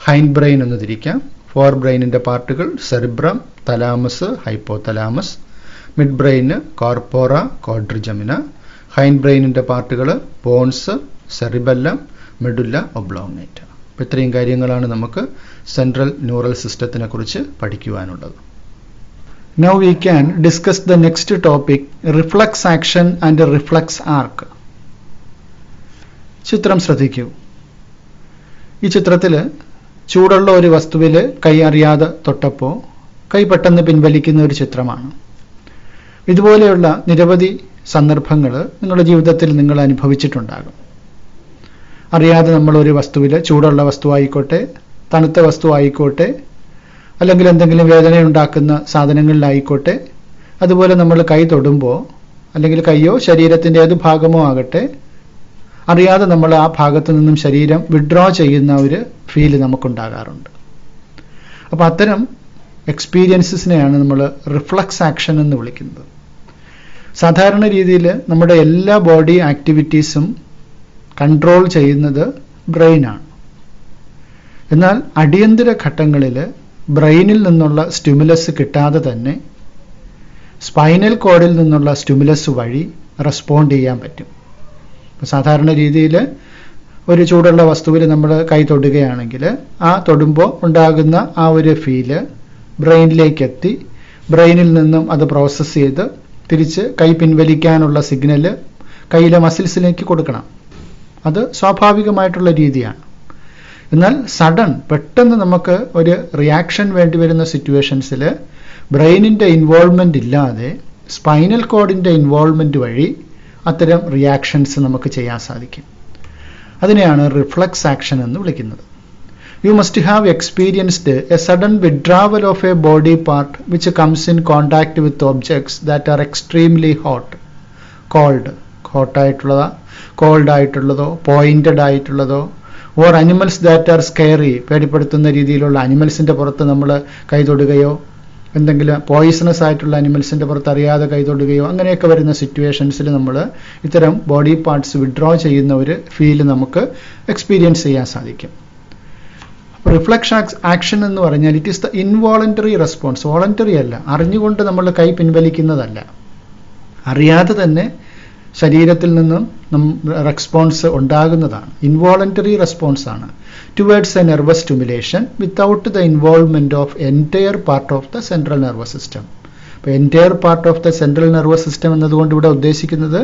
hindbrain എന്ന് തിരിക്കാം. ഫോർ ബ്രെയിനിൻ്റെ പാർട്ടുകൾ സെറിബ്രം, തലാമസ്, ഹൈപ്പോ തലാമസ്. മിഡ് ബ്രെയിന് കോർപ്പോറ ക്വാഡ്രിജമിന. ഹൈൻഡ് ബ്രെയിനിൻ്റെ പാർട്ടുകൾ പോൺസ്, സെറിബല്ലം, മെഡുല്ല ഒബ്ലോങ്ങേറ്റ. അപ്പോൾ ഇത്രയും കാര്യങ്ങളാണ് നമുക്ക് സെൻട്രൽ ന്യൂറൽ സിസ്റ്റത്തിനെ കുറിച്ച് പഠിക്കുവാനുള്ളത്. Now we can discuss the next topic, reflex action and reflex arc. ചിത്രം ശ്രദ്ധിക്കൂ. ഈ ചിത്രത്തിൽ ചൂടുള്ള ഒരു വസ്തുവിൽ കൈ അറിയാതെ തൊട്ടപ്പോൾ കൈ പെട്ടെന്ന് പിൻവലിക്കുന്ന ഒരു ചിത്രമാണ്. ഇതുപോലെയുള്ള നിരവധി സന്ദർഭങ്ങൾ നിങ്ങളുടെ ജീവിതത്തിൽ നിങ്ങൾ അനുഭവിച്ചിട്ടുണ്ടാകും. അറിയാതെ നമ്മളൊരു വസ്തുവിൽ, ചൂടുള്ള വസ്തുവായിക്കോട്ടെ, തണുത്ത വസ്തുവായിക്കോട്ടെ, അല്ലെങ്കിൽ എന്തെങ്കിലും വേദനയുണ്ടാക്കുന്ന സാധനങ്ങളിലായിക്കോട്ടെ, അതുപോലെ നമ്മൾ കൈ തൊടുമ്പോൾ, അല്ലെങ്കിൽ കൈയോ ശരീരത്തിൻ്റെ ഏത് ഭാഗമോ ആകട്ടെ, അറിയാതെ നമ്മൾ ആ ഭാഗത്തു നിന്നും ശരീരം വിഡ്രോ ചെയ്യുന്ന ഒരു ഫീല് നമുക്കുണ്ടാകാറുണ്ട്. അപ്പോൾ അത്തരം എക്സ്പീരിയൻസസിനെയാണ് നമ്മൾ റിഫ്ലക്സ് ആക്ഷൻ എന്ന് വിളിക്കുന്നത്. സാധാരണ രീതിയിൽ നമ്മുടെ എല്ലാ ബോഡി ആക്ടിവിറ്റീസും കൺട്രോൾ ചെയ്യുന്നത് ബ്രെയിനാണ്. എന്നാൽ അടിയന്തര ഘട്ടങ്ങളിൽ ബ്രെയിനിൽ നിന്നുള്ള സ്റ്റിമുലസ് കിട്ടാതെ തന്നെ സ്പൈനൽ കോഡിൽ നിന്നുള്ള സ്റ്റിമുലസ് വഴി റെസ്പോണ്ട് ചെയ്യാൻ പറ്റും. സാധാരണ രീതിയിൽ ഒരു ചൂടുള്ള വസ്തുവിൽ നമ്മൾ കൈ തൊടുകയാണെങ്കിൽ ആ തൊടുമ്പോൾ ഉണ്ടാകുന്ന ആ ഒരു ഫീല് ബ്രെയിനിലേക്ക് എത്തി ബ്രെയിനിൽ നിന്നും അത് പ്രോസസ്സ് ചെയ്ത് തിരിച്ച് കൈ പിൻവലിക്കാനുള്ള സിഗ്നല് കൈയിലെ മസിൽസിലേക്ക് കൊടുക്കണം. അത് സ്വാഭാവികമായിട്ടുള്ള രീതിയാണ്. എന്നാൽ പെട്ടെന്ന് നമുക്ക് ഒരു റിയാക്ഷൻ വേണ്ടി വരുന്ന സിറ്റുവേഷൻസിൽ ബ്രെയിനിൻ്റെ ഇൻവോൾവ്മെൻ്റ് ഇല്ലാതെ സ്പൈനൽ കോഡിൻ്റെ ഇൻവോൾവ്മെൻറ്റ് വഴി അത്തരം റിയാക്ഷൻസ് നമുക്ക് ചെയ്യാൻ സാധിക്കും. അതിനെയാണ് റിഫ്ലക്സ് ആക്ഷൻ എന്ന് വിളിക്കുന്നത്. You must have experienced a sudden withdrawal of a body part which comes in contact with objects that are extremely hot, cold, ഹോട്ടായിട്ടുള്ളതോ കോൾഡ് ആയിട്ടുള്ളതോ പോയിന്റഡ് ആയിട്ടുള്ളതോ, or animals that are scary, പേടിപ്പെടുത്തുന്ന രീതിയിലുള്ള അനിമൽസിൻ്റെ പുറത്ത് നമ്മൾ കൈ തൊടുകയോ, എന്തെങ്കിലും പോയിസണസ് ആയിട്ടുള്ള അനിമൽസിൻ്റെ പുറത്ത് അറിയാതെ കൈ തൊടുകയോ, അങ്ങനെയൊക്കെ വരുന്ന സിറ്റുവേഷൻസിൽ നമ്മൾ ഇത്തരം ബോഡി പാർട്സ് വിഡ്രോ ചെയ്യുന്ന ഒരു ഫീൽ നമുക്ക് എക്സ്പീരിയൻസ് ചെയ്യാൻ സാധിക്കും. റിഫ്ലക്സ് ആക്ഷൻ എന്ന് പറഞ്ഞാൽ it is the involuntary response. Voluntary അല്ല, അറിഞ്ഞുകൊണ്ട് നമ്മൾ കൈ പിൻവലിക്കുന്നതല്ല, അറിയാതെ തന്നെ ശരീരത്തിൽ നിന്നും റെസ്പോൺസ് ഉണ്ടാകുന്നതാണ്. ഇൻവോളണ്ടറി റെസ്പോൺസ് ആണ് towards a nervous stimulation without the involvement of entire part of the central nervous system. അപ്പോൾ entire part of the central nervous system എന്നതുകൊണ്ട് ഇവിടെ ഉദ്ദേശിക്കുന്നത്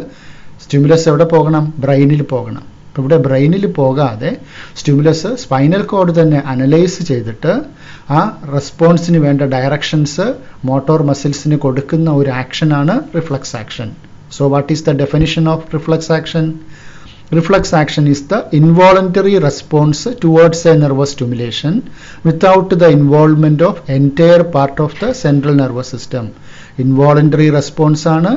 സ്റ്റിമുലസ് എവിടെ പോകണം? ബ്രെയിനിൽ പോകണം. അപ്പോൾ ഇവിടെ ബ്രെയിനിൽ പോകാതെ സ്റ്റിമുലസ് സ്പൈനൽ കോഡ് തന്നെ അനലൈസ് ചെയ്തിട്ട് ആ റെസ്പോൺസിന് വേണ്ട ഡയറക്ഷൻസ് മോട്ടോർ മസിൽസിന് കൊടുക്കുന്ന ഒരു ആക്ഷനാണ് reflex action. So what is the definition of reflex action? Reflex action is the involuntary response towards a nervous stimulation without the involvement of entire part of the central nervous system. Involuntary response ആണ്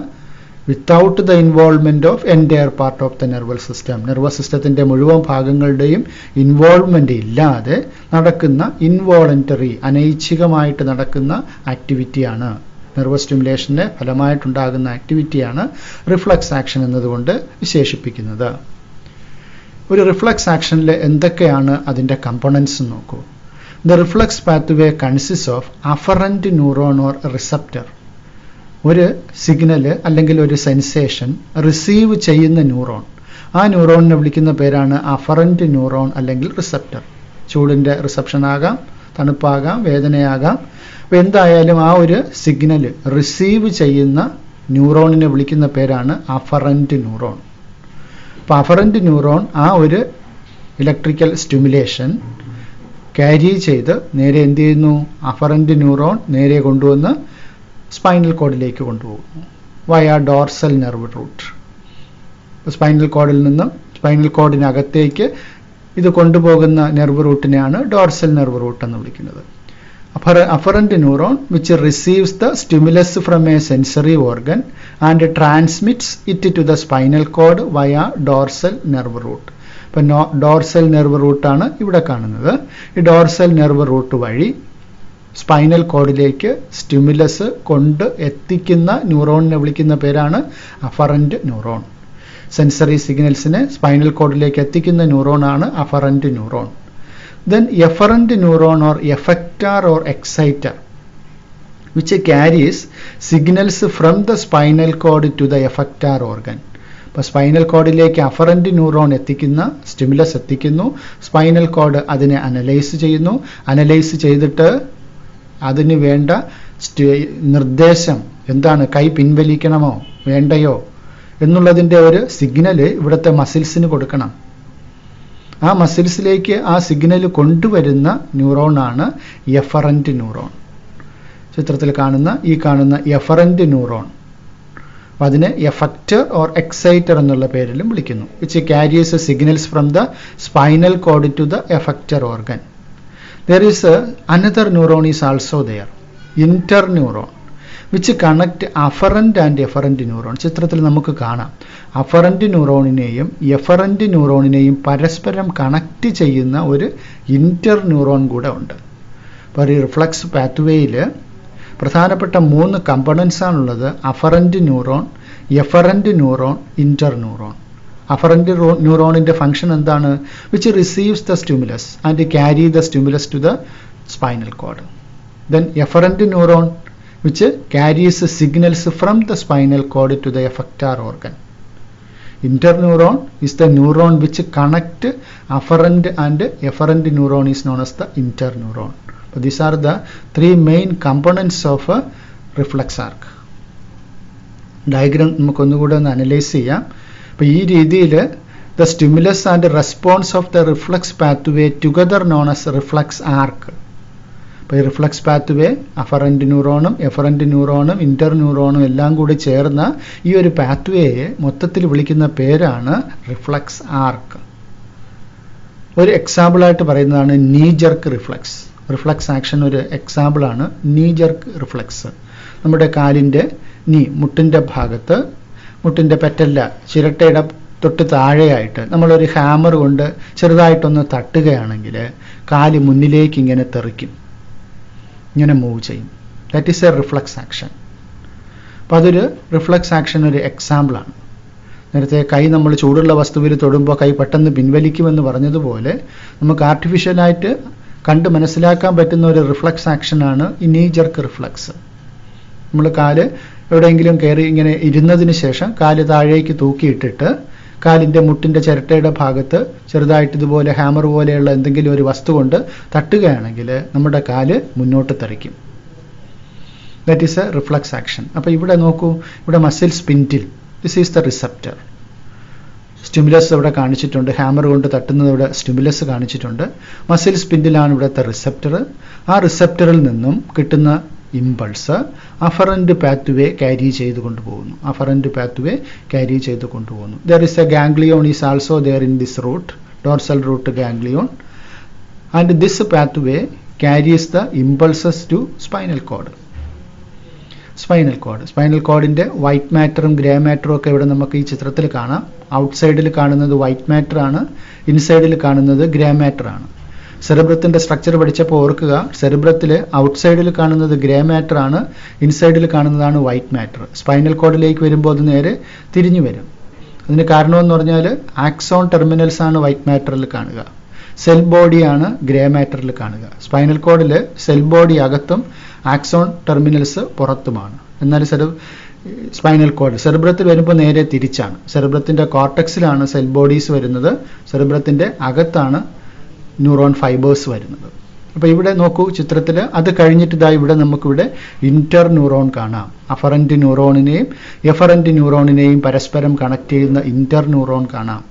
without the involvement of entire part of the nervous system. nervous systemത്തിന്റെ മുഴുവൻ ഭാഗങ്ങളുടെയും involvement ഇല്ലാതെ നടക്കുന്ന involuntary, അനൈച്ഛികമായിട്ട് നടക്കുന്ന ആക്ടിവിറ്റിയാണ്, nervous സ്റ്റിമുലേഷന്റെ ഫലമായിട്ടുണ്ടാകുന്ന ആക്ടിവിറ്റിയാണ് റിഫ്ലക്സ് ആക്ഷൻ എന്നതുകൊണ്ട് വിശേഷിപ്പിക്കുന്നത്. ഒരു റിഫ്ലക്സ് ആക്ഷനിൽ എന്തൊക്കെയാണ് അതിൻ്റെ കമ്പോണൻസ് നോക്കൂ. The reflex pathway consist of afferent neuron or receptor. ഒരു സിഗ്നൽ അല്ലെങ്കിൽ ഒരു സെൻസേഷൻ റിസീവ് ചെയ്യുന്ന ന്യൂറോൺ, ആ ന്യൂറോണിനെ വിളിക്കുന്ന പേരാണ് അഫറന്റ് ന്യൂറോൺ അല്ലെങ്കിൽ റിസപ്റ്റർ. ചൂടിൻ്റെ റിസപ്ഷൻ ആകാം, തണുപ്പാകാം, വേദനയാകാം. അപ്പോൾ എന്തായാലും ആ ഒരു സിഗ്നൽ റിസീവ് ചെയ്യുന്ന ന്യൂറോണിനെ വിളിക്കുന്ന പേരാണ് അഫറന്റ് ന്യൂറോൺ. അപ്പോൾ അഫറന്റ് ന്യൂറോൺ ആ ഒരു ഇലക്ട്രിക്കൽ സ്റ്റിമുലേഷൻ ക്യാരി ചെയ്ത് നേരെ എന്ത് ചെയ്യുന്നു? അഫറന്റ് ന്യൂറോൺ നേരെ കൊണ്ടുവന്ന് സ്പൈനൽ കോഡിലേക്ക് കൊണ്ടുപോകുന്നു വയ ഡോർസൽ നെർവ് റൂട്ട്. സ്പൈനൽ കോഡിൽ നിന്നും സ്പൈനൽ കോഡിനകത്തേക്ക് ഇത് കൊണ്ടുപോകുന്ന നെർവ് റൂട്ടിനെയാണ് ഡോർസൽ നെർവ് റൂട്ട് എന്ന് വിളിക്കുന്നത്. afferent neuron which receives the stimulus from a sensory organ and transmits it to the spinal cord via dorsal nerve root. അപ്പോൾ ഡോർസൽ നെർവ് റൂട്ടാണ് ഇവിടെ കാണുന്നത്. ഈ ഡോർസൽ നെർവ് റൂട്ട് വഴി സ്പൈനൽ കോഡിലേക്ക് stimulus കൊണ്ട് എത്തിക്കുന്ന ന്യൂറോണിനെ വിളിക്കുന്ന പേരാണ് അഫറന്റ് ന്യൂറോൺ. സെൻസറി സിഗ്നൽസിനെ സ്പൈനൽ കോഡിലേക്ക് എത്തിക്കുന്ന ന്യൂറോണാണ് afferent neuron. Then efferent neuron or effector or exciter which carries signals from the spinal cord to the effector organ. അപ്പോൾ സ്പൈനൽ കോഡിലേക്ക് അഫറന്റ് ന്യൂറോൺ എത്തിക്കുന്ന സ്റ്റിമുലസ് എത്തിക്കുന്നു, സ്പൈനൽ കോഡ് അതിനെ അനലൈസ് ചെയ്യുന്നു, അനലൈസ് ചെയ്തിട്ട് അതിന് വേണ്ട നിർദ്ദേശം എന്താണ്, കൈ പിൻവലിക്കണമോ വേണ്ടയോ എന്നുള്ളതിൻ്റെ ഒരു സിഗ്നല് ഇവിടുത്തെ മസിൽസിന് കൊടുക്കണം. ആ മസിൽസിലേക്ക് ആ സിഗ്നൽ കൊണ്ടുവരുന്ന ന്യൂറോണാണ് എഫറന്റ് ന്യൂറോൺ. ചിത്രത്തിൽ കാണുന്ന എഫറന്റ് ന്യൂറോൺ, അതിനെ എഫക്റ്റർ ഓർ എക്സൈറ്റർ എന്നുള്ള പേരിലും വിളിക്കുന്നു. Which carries signals from the spinal cord to the effector organ. There is another neuron is also there, interneuron which connect afferent and efferent neuron. ചിത്രത്തിൽ നമുക്ക് കാണാം afferent ന്യൂറോണിനെയും efferent ന്യൂറോണിനെയും പരസ്പരം connect ചെയ്യുന്ന ഒരു Inter neuron കൂടെ ഉണ്ട്. അപ്പോൾ ഈ റിഫ്ലക്സ് പാത്വേയിൽ പ്രധാനപ്പെട്ട 3 കമ്പണൻസ് ആണുള്ളത്: afferent neuron, efferent neuron, interneuron. Afferent ന്യൂറോണിന്റെ ഫംഗ്ഷൻ എന്താണ്? Which receives the stimulus and carry the stimulus to the spinal cord. Then efferent neuron which carries signals from the spinal cord to the effector organ. Interneuron is the neuron which connect afferent and efferent neuron is known as the interneuron. But these are the 3 main components of a reflex arc. Diagram നമുക്കൊന്നുകൂടെ ഒന്ന് analyse ചെയ്യാം. അപ്പോൾ ഈ രീതിയിൽ the stimulus and response of the reflex pathway together known as reflex arc. അപ്പോൾ ഈ reflex pathway afferent ന്യൂറോണും efferent ന്യൂറോണും ഇന്റർ ന്യൂറോണും എല്ലാം കൂടി ചേർന്ന ഈ ഒരു പാത്വേയെ മൊത്തത്തിൽ വിളിക്കുന്ന പേരാണ് റിഫ്ലക്സ് ആർക്ക്. ഒരു എക്സാമ്പിളായിട്ട് പറയുന്നതാണ് നീ ജർക്ക് റിഫ്ലക്സ്. റിഫ്ലക്സ് ആക്ഷൻ ഒരു എക്സാമ്പിളാണ് നീ ജർക്ക് റിഫ്ലക്സ്. നമ്മുടെ കാലിൻ്റെ മുട്ടിൻ്റെ ഭാഗത്ത് മുട്ടിൻ്റെ പെറ്റല്ല ചിരട്ടയുടെ തൊട്ട് താഴെയായിട്ട് നമ്മളൊരു ഹാമർ കൊണ്ട് ചെറുതായിട്ടൊന്ന് തട്ടുകയാണെങ്കിൽ കാല് മുന്നിലേക്ക് ഇങ്ങനെ തെറിക്കും, ഇങ്ങനെ മൂവ് ചെയ്യും. That is a reflex action. അപ്പോൾ അതൊരു റിഫ്ലക്സ് ആക്ഷൻ ഒരു എക്സാമ്പിളാണ്. നേരത്തെ കൈ നമ്മൾ ചൂടുള്ള വസ്തുവിൽ തൊടുമ്പോൾ കൈ പെട്ടെന്ന് പിൻവലിക്കുമെന്ന് പറഞ്ഞതുപോലെ നമുക്ക് ആർട്ടിഫിഷ്യലായിട്ട് കണ്ട് മനസ്സിലാക്കാൻ പറ്റുന്ന ഒരു റിഫ്ലക്സ് ആക്ഷനാണ് ഈ നീ ജർക്ക് റിഫ്ലക്സ്. നമ്മൾ കാല് എവിടെയെങ്കിലും കയറി ഇങ്ങനെ ഇരുന്നതിന് ശേഷം കാല് താഴേക്ക് തൂക്കിയിട്ടിട്ട് കാലിൻ്റെ മുട്ടിൻ്റെ ചിരട്ടയുടെ ഭാഗത്ത് ചെറുതായിട്ട് ഇതുപോലെ ഹാമർ പോലെയുള്ള എന്തെങ്കിലും ഒരു വസ്തു കൊണ്ട് തട്ടുകയാണെങ്കിൽ നമ്മുടെ കാല് മുന്നോട്ട് തെറിക്കും. That is a reflex action. അപ്പോൾ ഇവിടെ നോക്കൂ, ഇവിടെ muscle spindle, this is the receptor. Stimulus ഇവിടെ കാണിച്ചിട്ടുണ്ട്, ഹാമർ കൊണ്ട് തട്ടുന്നത് ഇവിടെ സ്റ്റിമുലസ് കാണിച്ചിട്ടുണ്ട്. മസിൽ സ്പിൻഡിലാണ് ഇവിടുത്തെ റിസപ്റ്റർ. ആ റിസപ്റ്ററിൽ നിന്നും കിട്ടുന്ന ഇമ്പൾസ് അഫറന്റ് പാത്വേ ക്യാരി ചെയ്ത് കൊണ്ടുപോകുന്നു. അഫറന്റ് പാത്വേ ക്യാരി ചെയ്ത് കൊണ്ടുപോകുന്നു. There is a ganglion is also there in this root, dorsal root ganglion, and this pathway carries the impulses to spinal cord. Spinal കോഡിൻ്റെ white മാറ്ററും grey മാറ്ററും ഒക്കെ ഇവിടെ നമുക്ക് ഈ ചിത്രത്തിൽ കാണാം. ഔട്ട്സൈഡിൽ കാണുന്നത് വൈറ്റ് മാറ്റർ ആണ്, ഇൻസൈഡിൽ കാണുന്നത് ഗ്രേ മാറ്റർ ആണ്. സെറിബ്രത്തിൻ്റെ സ്ട്രക്ചർ പഠിച്ചപ്പോൾ ഓർക്കുക, സെറിബ്രത്തിൽ ഔട്ട്സൈഡിൽ കാണുന്നത് ഗ്രേ മാറ്റർ ആണ്, ഇൻസൈഡിൽ കാണുന്നതാണ് വൈറ്റ് മാറ്റർ. സ്പൈനൽ കോഡിലേക്ക് വരുമ്പോൾ അത് നേരെ തിരിഞ്ഞു വരും. അതിന് കാരണമെന്ന് പറഞ്ഞാൽ ആക്സോൺ ടെർമിനൽസ് ആണ് വൈറ്റ് മാറ്ററിൽ കാണുക, സെൽ ബോഡിയാണ് ഗ്രേ മാറ്ററിൽ കാണുക. സ്പൈനൽ കോഡിൽ സെൽ ബോഡി അകത്തും ആക്സോൺ ടെർമിനൽസ് പുറത്തുമാണ്. എന്നാൽ സ്പൈനൽ കോഡ് സെറിബ്രത്തിൽ വരുമ്പോൾ നേരെ തിരിച്ചാണ്. സെറിബ്രത്തിൻ്റെ കോർട്ടക്സിലാണ് സെൽ ബോഡീസ് വരുന്നത്, സെറിബ്രത്തിൻ്റെ അകത്താണ് ന്യൂറോൺ ഫൈബേഴ്സ് വരുന്നത്. അപ്പോൾ ഇവിടെ നോക്കൂ ചിത്രത്തിൽ, അത് കഴിഞ്ഞിട്ട് ഇതാ ഇവിടെ നമുക്കിവിടെ ഇന്റർ ന്യൂറോൺ കാണാം. അഫറന്റ് ന്യൂറോണിനെയും എഫറന്റ് ന്യൂറോണിനെയും പരസ്പരം കണക്ട് ചെയ്യുന്ന ഇന്റർ ന്യൂറോൺ കാണാം.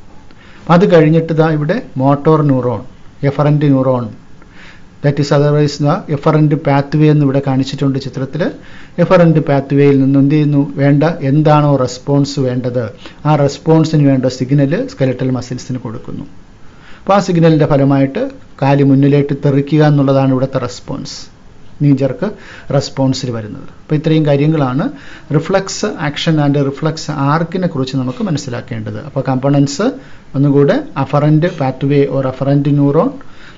അത് കഴിഞ്ഞിട്ട് ഇതാ ഇവിടെ motor neuron, efferent neuron, that is otherwise the efferent pathway എന്ന് ഇവിടെ കാണിച്ചിട്ടുണ്ട് ചിത്രത്തിൽ. എഫറന്റ് പാത്വേയിൽ നിന്ന് എന്ത് ചെയ്യുന്നു, വേണ്ട എന്താണോ റെസ്പോൺസ് വേണ്ടത് ആ റെസ്പോൺസിന് വേണ്ട സിഗ്നൽ സ്കെലറ്റൽ മസിൽസിന് കൊടുക്കുന്നു. അപ്പോൾ ആ സിഗ്നലിൻ്റെ ഫലമായിട്ട് കാല് മുന്നിലേക്ക് തെറിക്കുക എന്നുള്ളതാണ് ഇവിടുത്തെ റെസ്പോൺസ്, നീജർക്ക് റെസ്പോൺസിൽ വരുന്നത്. അപ്പോൾ ഇത്രയും കാര്യങ്ങളാണ് റിഫ്ലക്സ് ആക്ഷൻ ആൻഡ് റിഫ്ലക്സ് ആർക്കിനെ കുറിച്ച് നമുക്ക് മനസ്സിലാക്കേണ്ടത്. അപ്പോൾ കമ്പോണൻസ് ഒന്നുകൂടെ, afferent pathway or afferent neuron,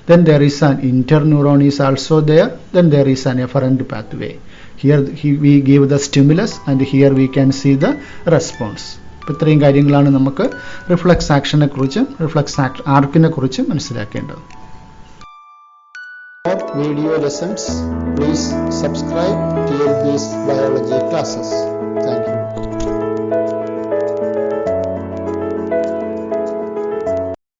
then there is an interneuron is also there, then there is an efferent pathway. Here we give the stimulus and here we can see the response. ഇത്രയും കാര്യങ്ങളാണ് നമുക്ക് reflux ആക്ഷനെ കുറിച്ചും reflux ആർക്കിനെ കുറിച്ചും മനസ്സിലാക്കേണ്ടത്. For video lessons, please subscribe to these biology classes. Thank you.